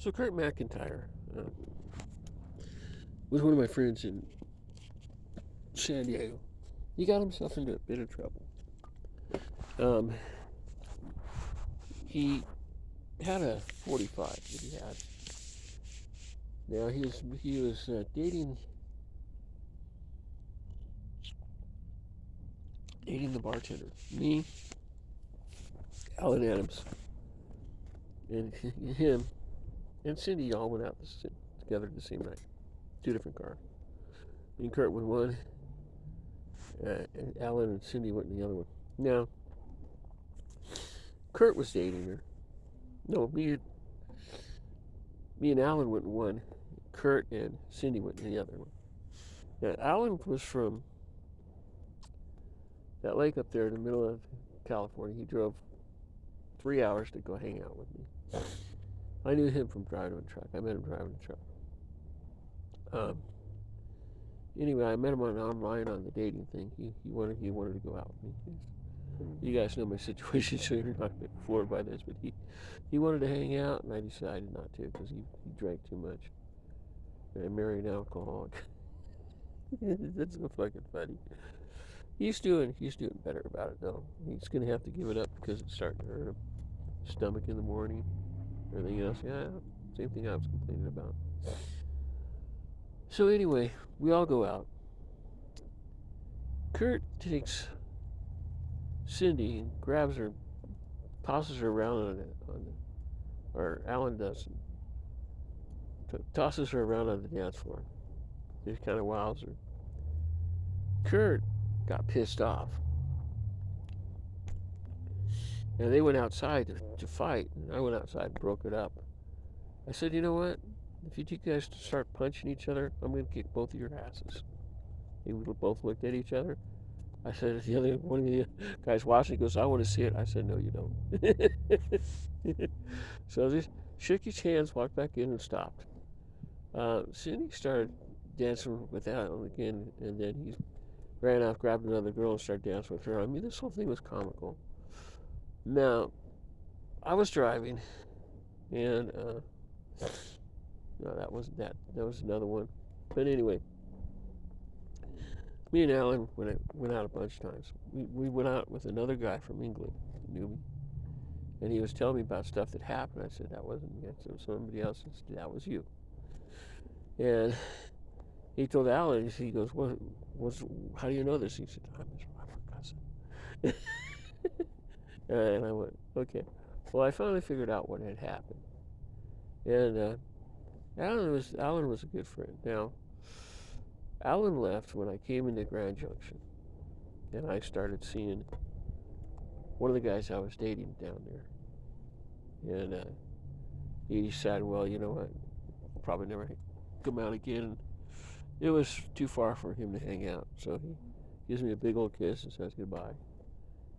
So Kurt McIntyre was one of my friends in San Diego. He got himself into a bit of trouble. Um, he had a 45 that he had. Now he was dating the bartender. Me, Alan Adams, and him and Cindy all went out together the same night. Two different cars. Me and Kurt went one, and Alan and Cindy went in the other one. Now, Kurt was dating her. No, me and Alan went in one. Kurt and Cindy went in the other one. Now, Alan was from that lake up there in the middle of California. He drove 3 hours to go hang out with me. I knew him from driving a truck. I met him driving a truck. Anyway, I met him online on the dating thing. He wanted to go out with me. You guys know my situation, so you're not floored by this. But he wanted to hang out, and I decided not to because he drank too much. And I married an alcoholic. That's so fucking funny. He's doing better about it though. He's gonna have to give it up because it's starting to hurt him. Stomach in the morning, everything else. Yeah, same thing I was complaining about. So anyway, we all go out. Kurt takes Cindy and grabs her, tosses her around or Alan does, tosses her around on the dance floor. Just kind of wows her. Kurt got pissed off. And they went outside to fight, and I went outside and broke it up. I said, you know what? If you guys start punching each other, I'm going to kick both of your asses. They both looked at each other. I said, one of the guys watching goes, I want to see it. I said, no, you don't. So they shook his hands, walked back in, and stopped. Cindy started dancing with Alan again, and then he ran off, grabbed another girl, and started dancing with her. I mean, this whole thing was comical. Now, I was driving, and no, that wasn't that. That was another one. But anyway, me and Alan went out a bunch of times. We went out with another guy from England who knew me, and he was telling me about stuff that happened. I said, that wasn't me. I said, somebody else. Said, that was you. And he told Alan, he goes, how do you know this? He said, I'm her cousin. And I went, okay. Well, I finally figured out what had happened. And Alan was a good friend. Now, Alan left when I came into Grand Junction, and I started seeing one of the guys I was dating down there. And he decided, well, you know what, I'll probably never come out again. And it was too far for him to hang out, so he gives me a big old kiss and says goodbye.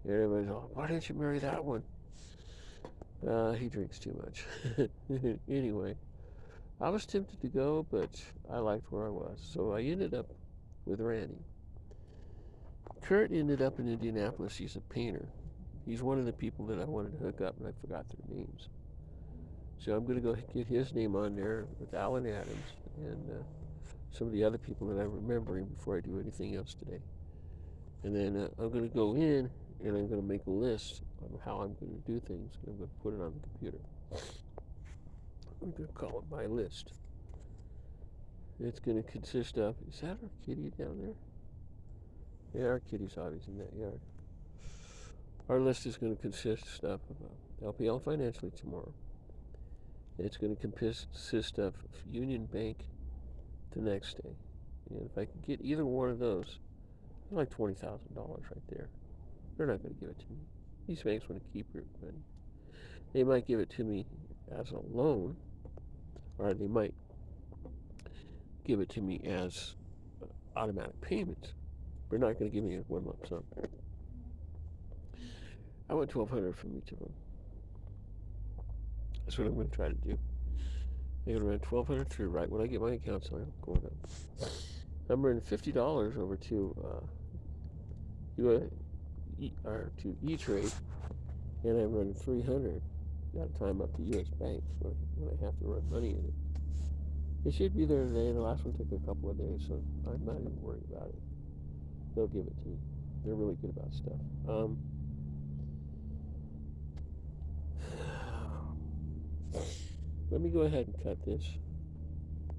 And everybody's all, why didn't you marry that one? He drinks too much. Anyway, I was tempted to go, but I liked where I was, so I ended up with Randy. Kurt ended up in Indianapolis. He's a painter. He's one of the people that I wanted to hook up, and I forgot their names. So I'm going to go get his name on there with Alan Adams and some of the other people that I'm remembering before I do anything else today. And then I'm going to go in, and I'm going to make a list of how I'm going to do things, and I'm going to put it on the computer. I'm going to call it my list. It's going to consist of, is that our kitty down there? Yeah, our kitty's always in that yard. Our list is going to consist of LPL Financially tomorrow. It's going to consist of Union Bank the next day. And if I can get either one of those, it's like $20,000 right there. They're not going to give it to me. These banks want to keep your money. They might give it to me as a loan, or they might give it to me as automatic payments. They're not going to give me a one lump sum. I want $1,200 from each of them. That's what I'm going to try to do. I'm going to run $1,200 through right when I get my account signed. Going up. I'm running $50 over to E-Trade, and I'm running $300 got to time up the U.S. bank when I have to run money in it. It should be there today. The last one took a couple of days, so I'm not even worried about it. They'll give it to me. They're really good about stuff. Let me go ahead and cut this.